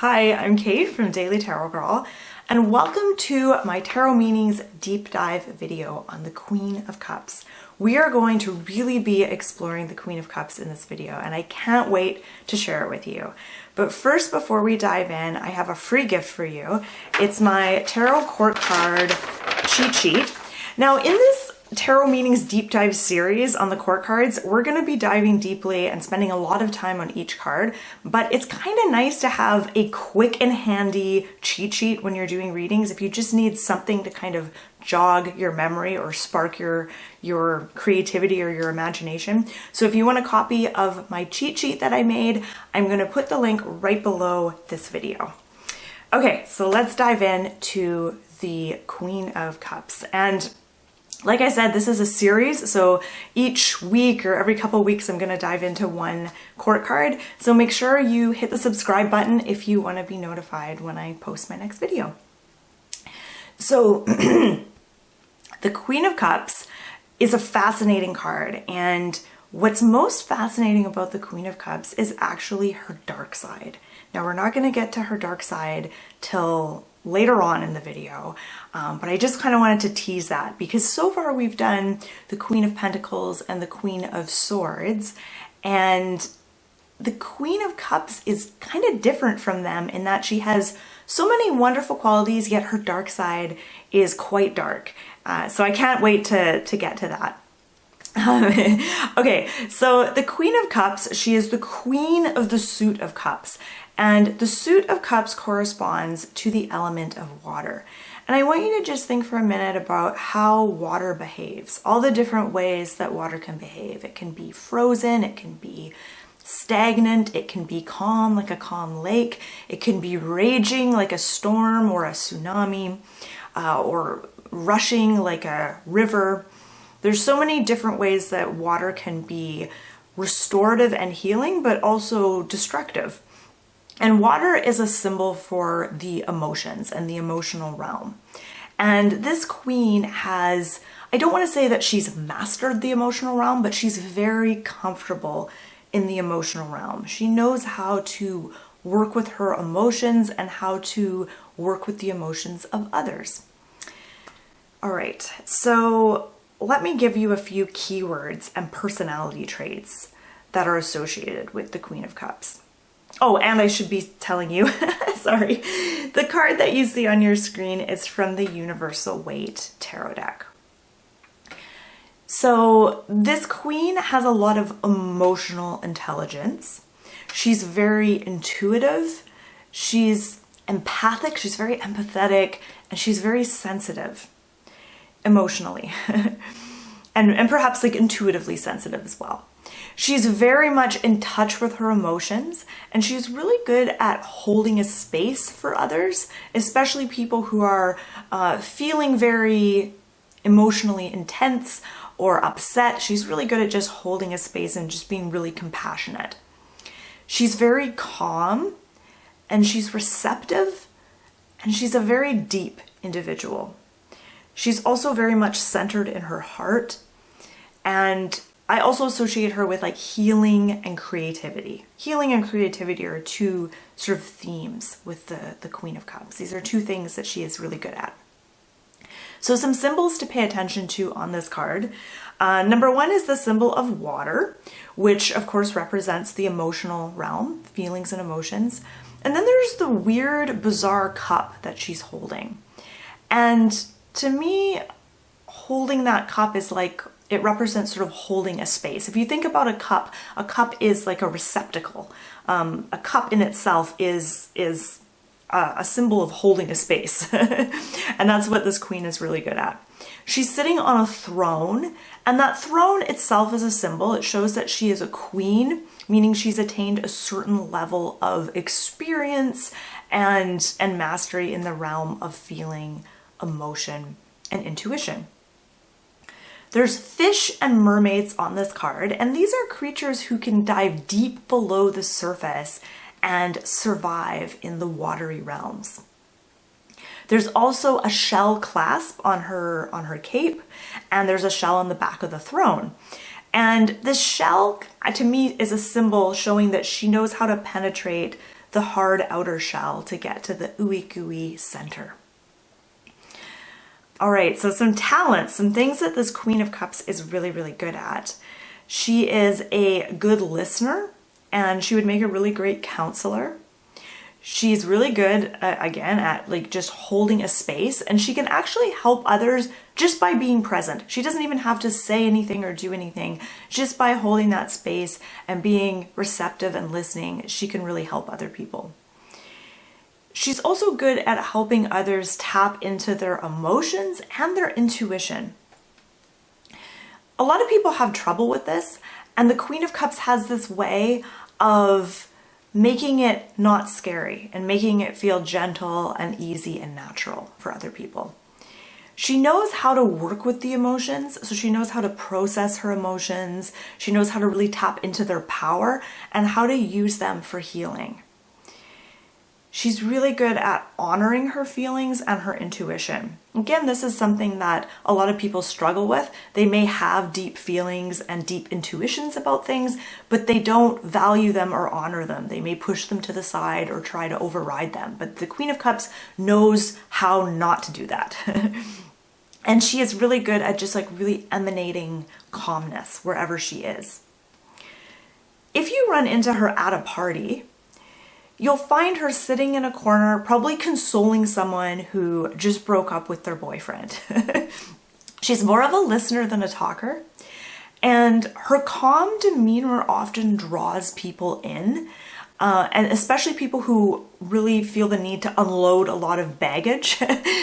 Hi, I'm Kate from Daily Tarot Girl, and welcome to my Tarot Meanings deep dive video on the Queen of Cups. We are going to really be exploring the Queen of Cups in this video, and I can't wait to share it with you. But first, before we dive in, I have a free gift for you. It's my Tarot Court Card cheat sheet. Now, in this Tarot Meanings deep dive series on the court cards, we're going to be diving deeply and spending a lot of time on each card, but it's kind of nice to have a quick and handy cheat sheet when you're doing readings if you just need something to kind of jog your memory or spark your creativity or your imagination. So if you want a copy of my cheat sheet that I made, I'm going to put the link right below this video. Okay, so let's dive in to the Queen of Cups. And like I said, this is a series, so each week or every couple weeks I'm going to dive into one court card. So make sure you hit the subscribe button if you want to be notified when I post my next video. So the Queen of Cups is a fascinating card, and what's most fascinating about the Queen of Cups is actually her dark side. Now, we're not going to get to her dark side till later on in the video, but I just kind of wanted to tease that because so far we've done the Queen of Pentacles and the Queen of Swords, and the Queen of Cups is kind of different from them in that she has so many wonderful qualities, yet her dark side is quite dark. So I can't wait to get to that. Okay, so the Queen of Cups, she is the queen of the suit of cups, and the suit of cups corresponds to the element of water. And I want you to just think for a minute about how water behaves, all the different ways that water can behave. It can be frozen, it can be stagnant, it can be calm like a calm lake, it can be raging like a storm or a tsunami, or rushing like a river. There's so many different ways that water can be restorative and healing, but also destructive. And water is a symbol for the emotions and the emotional realm. And this queen has, I don't want to say that she's mastered the emotional realm, but she's very comfortable in the emotional realm. She knows how to work with her emotions and how to work with the emotions of others. All right, so let me give you a few keywords and personality traits that are associated with the Queen of Cups. Oh, and I should be telling you, sorry, the card that you see on your screen is from the Universal Waite Tarot deck. So this queen has a lot of emotional intelligence. She's very intuitive. She's empathic. She's very empathetic, and she's very sensitive emotionally and perhaps like intuitively sensitive as well. She's very much in touch with her emotions, and she's really good at holding a space for others, especially people who are feeling very emotionally intense or upset. She's really good at just holding a space and just being really compassionate. She's very calm, and she's receptive, and she's a very deep individual. She's also very much centered in her heart, and I also associate her with like healing and creativity. Healing and creativity are two sort of themes with the Queen of Cups. These are two things that she is really good at. So some symbols to pay attention to on this card. Number one is the symbol of water, which of course represents the emotional realm, feelings and emotions. And then there's the weird, bizarre cup that she's holding. And to me, holding that cup is like, it represents sort of holding a space. If you think about a cup is like a receptacle. A cup in itself is a symbol of holding a space. And that's what this queen is really good at. She's sitting on a throne, and that throne itself is a symbol. It shows that she is a queen, meaning she's attained a certain level of experience and mastery in the realm of feeling, emotion, and intuition. There's fish and mermaids on this card, and these are creatures who can dive deep below the surface and survive in the watery realms. There's also a shell clasp on her cape, and there's a shell on the back of the throne. And this shell, to me, is a symbol showing that she knows how to penetrate the hard outer shell to get to the ooey gooey center. All right, so some talents, some things that this Queen of Cups is really, really good at. She is a good listener, and she would make a really great counselor. She's really good, again, at like just holding a space, and she can actually help others just by being present. She doesn't even have to say anything or do anything. Just by holding that space and being receptive and listening, she can really help other people. She's also good at helping others tap into their emotions and their intuition. A lot of people have trouble with this, and the Queen of Cups has this way of making it not scary and making it feel gentle and easy and natural for other people. She knows how to work with the emotions, so she knows how to process her emotions. She knows how to really tap into their power and how to use them for healing. She's really good at honoring her feelings and her intuition. Again, this is something that a lot of people struggle with. They may have deep feelings and deep intuitions about things, but they don't value them or honor them. They may push them to the side or try to override them. But the Queen of Cups knows how not to do that. And she is really good at just like really emanating calmness wherever she is. If you run into her at a party, you'll find her sitting in a corner, probably consoling someone who just broke up with their boyfriend. She's more of a listener than a talker, and her calm demeanor often draws people in, and especially people who really feel the need to unload a lot of baggage.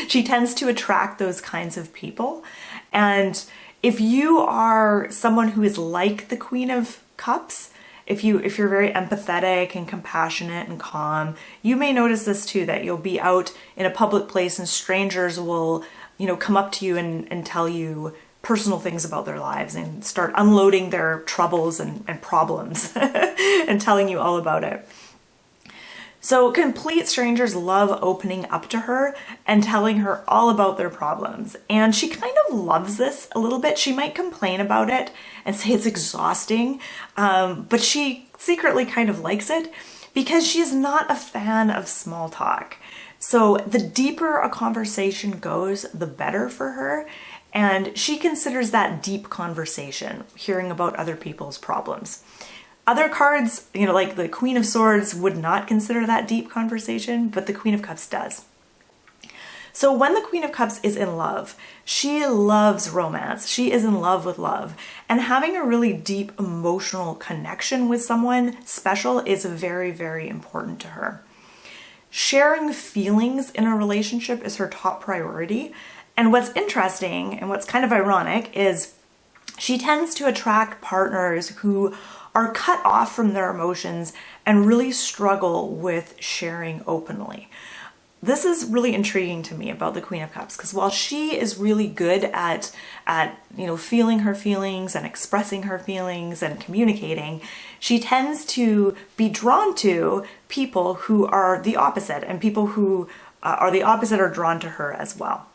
She tends to attract those kinds of people. And if you are someone who is like the Queen of Cups, if you're very empathetic and compassionate and calm, you may notice this too, that you'll be out in a public place and strangers will, come up to you and tell you personal things about their lives and start unloading their troubles and problems and telling you all about it. So complete strangers love opening up to her and telling her all about their problems. And she kind of loves this a little bit. She might complain about it and say it's exhausting, but she secretly kind of likes it because she's not a fan of small talk. So the deeper a conversation goes, the better for her. And she considers that deep conversation, hearing about other people's problems. Other cards, like the Queen of Swords would not consider that deep conversation, but the Queen of Cups does. So when the Queen of Cups is in love, she loves romance. She is in love with love. And having a really deep emotional connection with someone special is very, very important to her. Sharing feelings in a relationship is her top priority. And what's interesting and what's kind of ironic is she tends to attract partners who are cut off from their emotions and really struggle with sharing openly. This is really intriguing to me about the Queen of Cups, because while she is really good at feeling her feelings and expressing her feelings and communicating, she tends to be drawn to people who are the opposite, and people who are the opposite are drawn to her as well.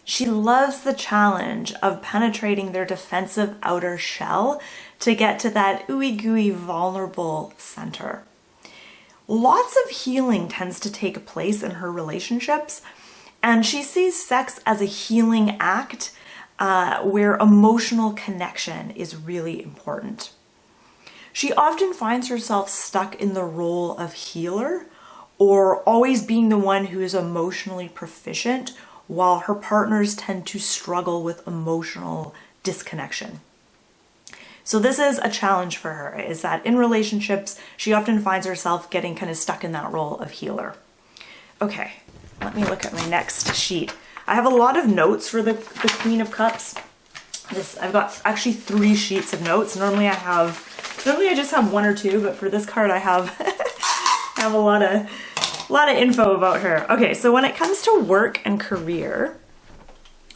She loves the challenge of penetrating their defensive outer shell to get to that ooey gooey vulnerable center. Lots of healing tends to take place in her relationships, and she sees sex as a healing act where emotional connection is really important. She often finds herself stuck in the role of healer, or always being the one who is emotionally proficient, while her partners tend to struggle with emotional disconnection. So this is a challenge for her, is that in relationships, she often finds herself getting kind of stuck in that role of healer. Okay, let me look at my next sheet. I have a lot of notes for the Queen of Cups. I've got actually 3 sheets of notes. Normally I just have 1 or 2, but for this card I have I have a lot of info about her. Okay, so when it comes to work and career,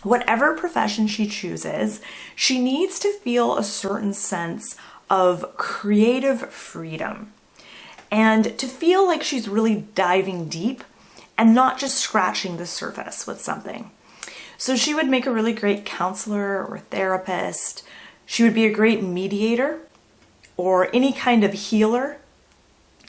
whatever profession she chooses, she needs to feel a certain sense of creative freedom and to feel like she's really diving deep and not just scratching the surface with something. So she would make a really great counselor or therapist. She would be a great mediator or any kind of healer.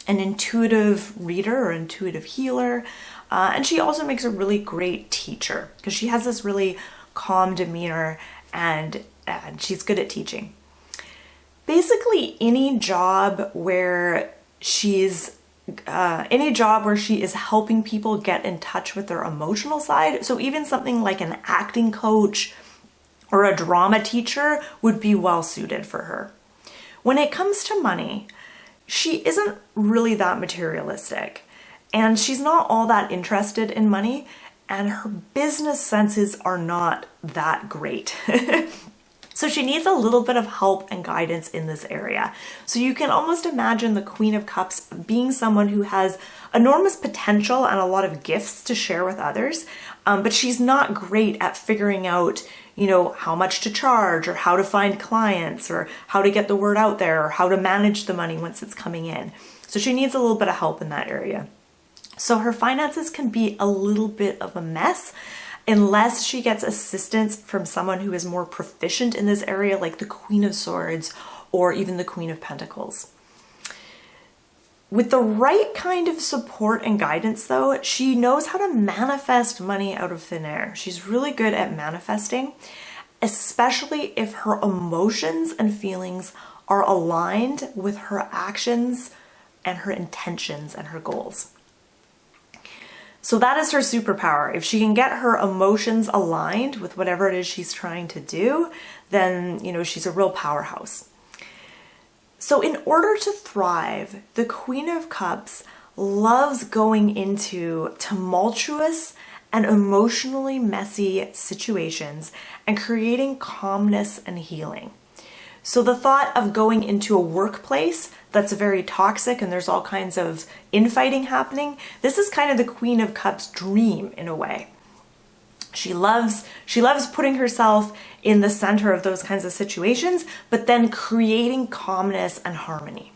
an intuitive reader or intuitive healer. And she also makes a really great teacher because she has this really calm demeanor and she's good at teaching. Basically, any job where she is helping people get in touch with their emotional side. So even something like an acting coach or a drama teacher would be well suited for her. When it comes to money, she isn't really that materialistic and she's not all that interested in money, and her business senses are not that great. So she needs a little bit of help and guidance in this area. So you can almost imagine the Queen of Cups being someone who has enormous potential and a lot of gifts to share with others, but she's not great at figuring out, how much to charge or how to find clients or how to get the word out there or how to manage the money once it's coming in. So she needs a little bit of help in that area. So her finances can be a little bit of a mess unless she gets assistance from someone who is more proficient in this area, like the Queen of Swords or even the Queen of Pentacles. With the right kind of support and guidance though, she knows how to manifest money out of thin air. She's really good at manifesting, especially if her emotions and feelings are aligned with her actions and her intentions and her goals. So that is her superpower. If she can get her emotions aligned with whatever it is she's trying to do, then, she's a real powerhouse. So in order to thrive, the Queen of Cups loves going into tumultuous and emotionally messy situations and creating calmness and healing. So the thought of going into a workplace that's very toxic and there's all kinds of infighting happening, this is kind of the Queen of Cups' dream in a way. She loves putting herself in the center of those kinds of situations, but then creating calmness and harmony.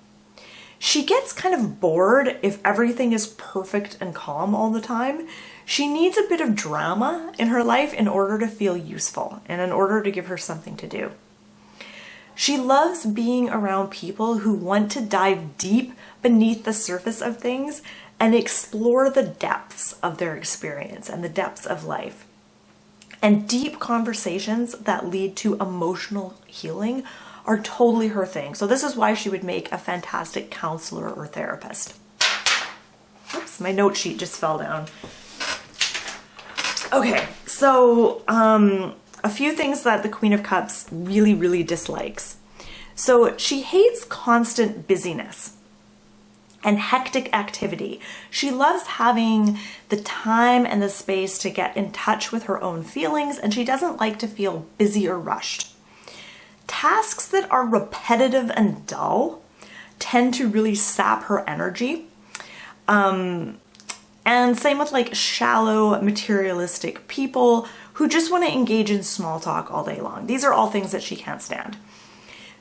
She gets kind of bored if everything is perfect and calm all the time. She needs a bit of drama in her life in order to feel useful and in order to give her something to do. She loves being around people who want to dive deep beneath the surface of things and explore the depths of their experience and the depths of life. And deep conversations that lead to emotional healing are totally her thing. So this is why she would make a fantastic counselor or therapist. Oops, my note sheet just fell down. Okay, so a few things that the Queen of Cups really, really dislikes. So she hates constant busyness and hectic activity. She loves having the time and the space to get in touch with her own feelings, and she doesn't like to feel busy or rushed. Tasks that are repetitive and dull tend to really sap her energy. And same with like shallow, materialistic people who just want to engage in small talk all day long. These are all things that she can't stand.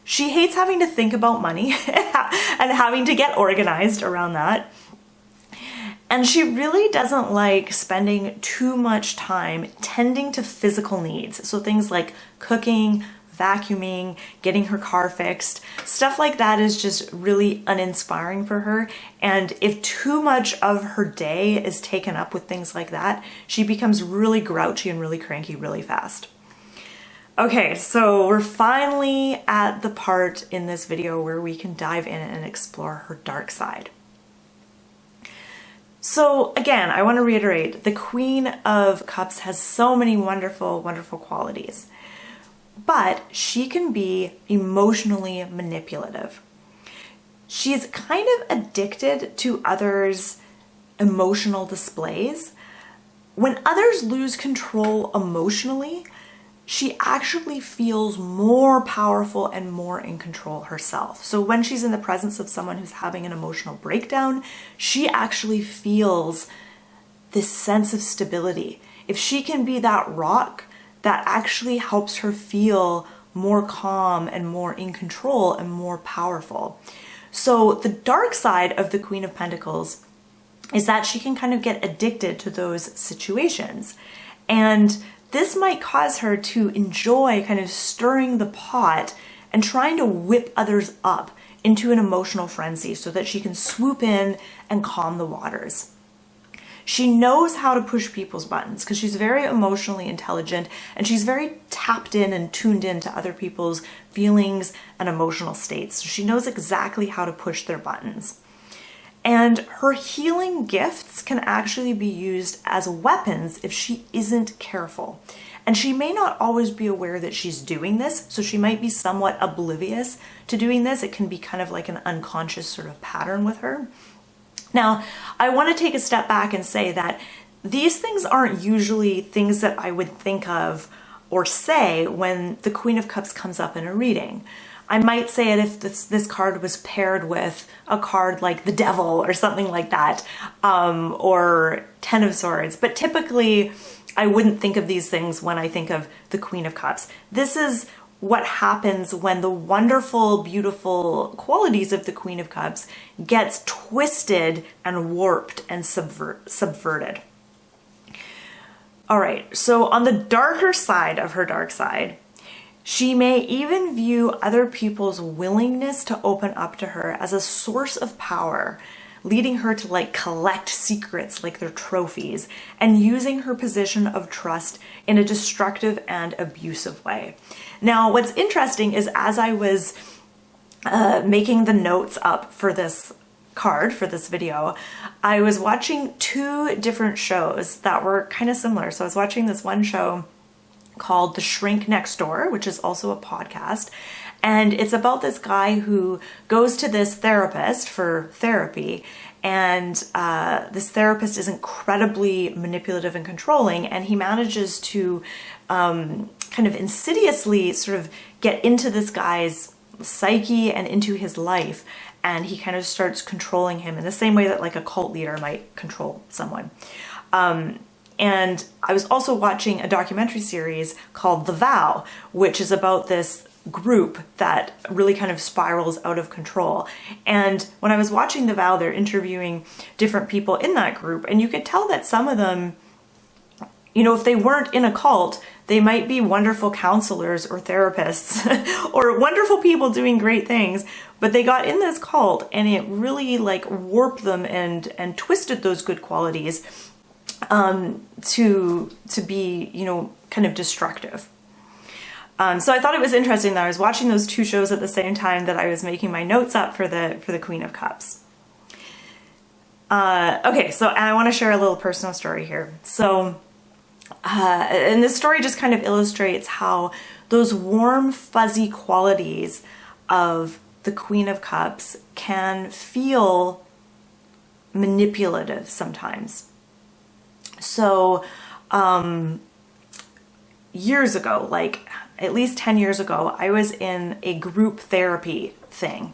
She hates having to think about money and having to get organized around that. And she really doesn't like spending too much time tending to physical needs. So things like cooking, vacuuming, getting her car fixed, stuff like that is just really uninspiring for her. And if too much of her day is taken up with things like that, she becomes really grouchy and really cranky really fast. Okay, so we're finally at the part in this video where we can dive in and explore her dark side. So again, I want to reiterate, the Queen of Cups has so many wonderful, wonderful qualities, but she can be emotionally manipulative. She's kind of addicted to others' emotional displays. When others lose control emotionally, she actually feels more powerful and more in control herself. So when she's in the presence of someone who's having an emotional breakdown, she actually feels this sense of stability. If she can be that rock, that actually helps her feel more calm and more in control and more powerful. So the dark side of the Queen of Pentacles is that she can kind of get addicted to those situations. And this might cause her to enjoy kind of stirring the pot and trying to whip others up into an emotional frenzy so that she can swoop in and calm the waters. She knows how to push people's buttons because she's very emotionally intelligent and she's very tapped in and tuned in to other people's feelings and emotional states. So she knows exactly how to push their buttons. And her healing gifts can actually be used as weapons if she isn't careful. And she may not always be aware that she's doing this, so she might be somewhat oblivious to doing this. It can be kind of like an unconscious sort of pattern with her. Now, I want to take a step back and say that these things aren't usually things that I would think of or say when the Queen of Cups comes up in a reading. I might say it if this card was paired with a card like the Devil or something like that, or Ten of Swords. But typically, I wouldn't think of these things when I think of the Queen of Cups. This is what happens when the wonderful, beautiful qualities of the Queen of Cups gets twisted and warped and subverted. All right, so on the darker side of her dark side, she may even view other people's willingness to open up to her as a source of power, leading her to like collect secrets like they're trophies and using her position of trust in a destructive and abusive way. Now, what's interesting is as I was making the notes up for this card, for this video, I was watching two different shows that were kind of similar. So I was watching this one show called The Shrink Next Door, which is also a podcast. And it's about this guy who goes to this therapist for therapy. And this therapist is incredibly manipulative and controlling. And he manages to kind of insidiously sort of get into this guy's psyche and into his life. And he kind of starts controlling him in the same way that like a cult leader might control someone. And I was also watching a documentary series called The Vow, which is about this group that really kind of spirals out of control. And when I was watching The Vow, they're interviewing different people in that group, and you could tell that some of them, you know, if they weren't in a cult, they might be wonderful counselors or therapists or wonderful people doing great things, but they got in this cult and it really like warped them and twisted those good qualities to be, you know, kind of destructive. So I thought it was interesting that I was watching those two shows at the same time that I was making my notes up for the Queen of Cups. Okay, so I want to share a little personal story here. So, and this story just kind of illustrates how those warm, fuzzy qualities of the Queen of Cups can feel manipulative sometimes. So, years ago, like at least 10 years ago, I was in a group therapy thing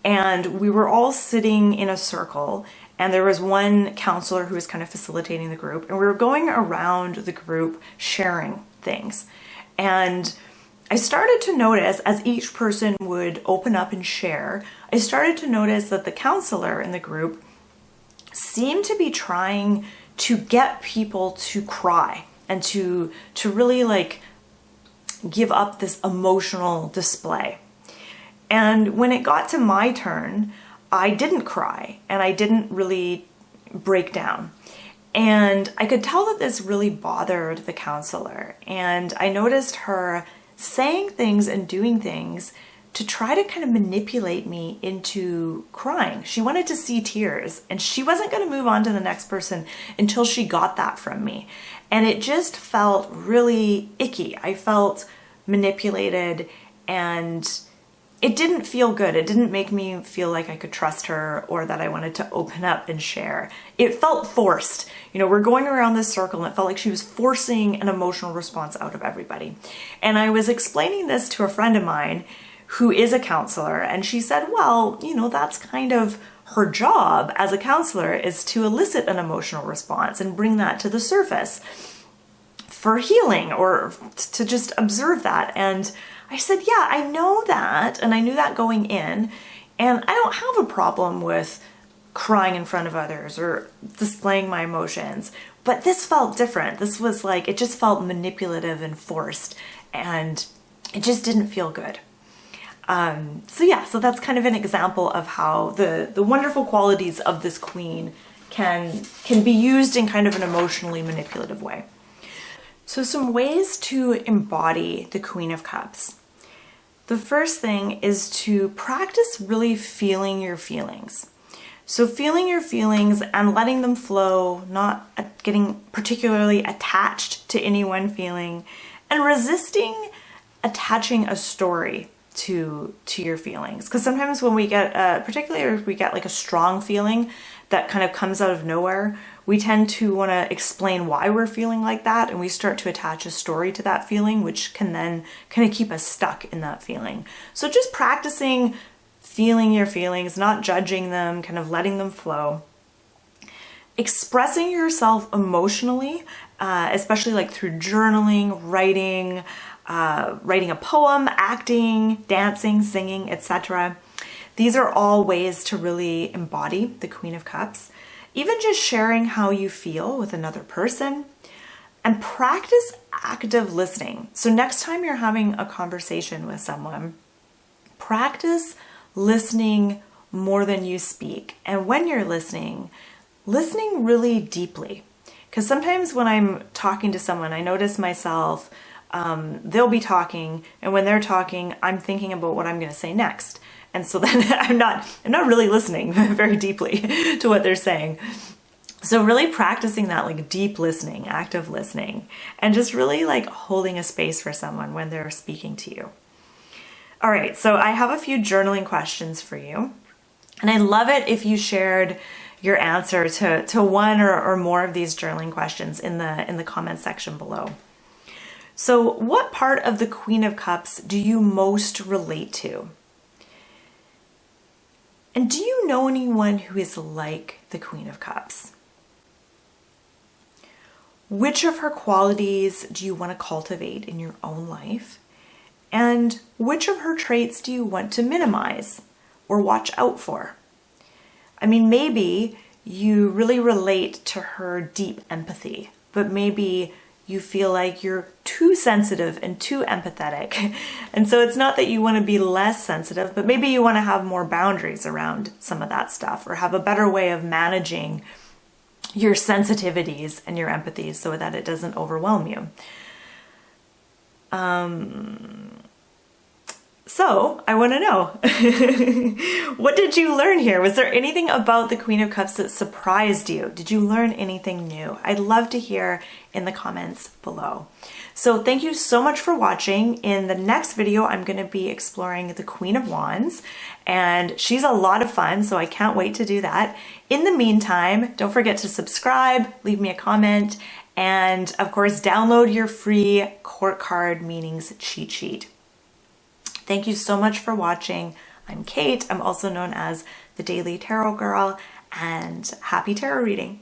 and we were all sitting in a circle and there was one counselor who was kind of facilitating the group and we were going around the group sharing things. And I started to notice as each person would open up and share, I started to notice that the counselor in the group seemed to be trying to get people to cry and to really like give up this emotional display. And when it got to my turn, I didn't cry and I didn't really break down. And I could tell that this really bothered the counselor. And I noticed her saying things and doing things to try to kind of manipulate me into crying. She wanted to see tears and she wasn't going to move on to the next person until she got that from me. And it just felt really icky. I felt manipulated and it didn't feel good. It didn't make me feel like I could trust her or that I wanted to open up and share. It felt forced. You know, we're going around this circle and it felt like she was forcing an emotional response out of everybody. And I was explaining this to a friend of mine who is a counselor, and she said, well, you know, that's kind of her job as a counselor, is to elicit an emotional response and bring that to the surface for healing or to just observe that. And I said, yeah, I know that, and I knew that going in, and I don't have a problem with crying in front of others or displaying my emotions, but this felt different. This was like, it just felt manipulative and forced, and it just didn't feel good. So that's kind of an example of how the wonderful qualities of this queen can be used in kind of an emotionally manipulative way. So some ways to embody the Queen of Cups. The first thing is to practice really feeling your feelings. So feeling your feelings and letting them flow, not getting particularly attached to any one feeling, and resisting attaching a story to your feelings. Because sometimes when we get, particularly if we get like a strong feeling that kind of comes out of nowhere, we tend to want to explain why we're feeling like that, and we start to attach a story to that feeling, which can then kind of keep us stuck in that feeling. So just practicing feeling your feelings, not judging them, kind of letting them flow. Expressing yourself emotionally, especially like through journaling, writing a poem, acting, dancing, singing, etc. These are all ways to really embody the Queen of Cups. Even just sharing how you feel with another person, and practice active listening. So next time you're having a conversation with someone, practice listening more than you speak. And when you're listening really deeply. Because sometimes when I'm talking to someone, I notice myself, they'll be talking, and when they're talking, I'm thinking about what I'm going to say next. And so then I'm not really listening very deeply to what they're saying. So really practicing that like deep listening, active listening, and just really like holding a space for someone when they're speaking to you. All right, so I have a few journaling questions for you. And I'd love it if you shared your answer to one or more of these journaling questions in the comment section below. So what part of the Queen of Cups do you most relate to? And do you know anyone who is like the Queen of Cups? Which of her qualities do you want to cultivate in your own life? And which of her traits do you want to minimize or watch out for? I mean, maybe you really relate to her deep empathy, but maybe you feel like you're too sensitive and too empathetic. And so it's not that you want to be less sensitive, but maybe you want to have more boundaries around some of that stuff, or have a better way of managing your sensitivities and your empathies so that it doesn't overwhelm you. So I want to know, what did you learn here? Was there anything about the Queen of Cups that surprised you? Did you learn anything new? I'd love to hear in the comments below. So thank you so much for watching. In the next video, I'm going to be exploring the Queen of Wands, and she's a lot of fun, so I can't wait to do that. In the meantime, don't forget to subscribe, leave me a comment, and of course, download your free Court Card Meanings cheat sheet. Thank you so much for watching. I'm Kate. I'm also known as the Daily Tarot Girl, and happy tarot reading.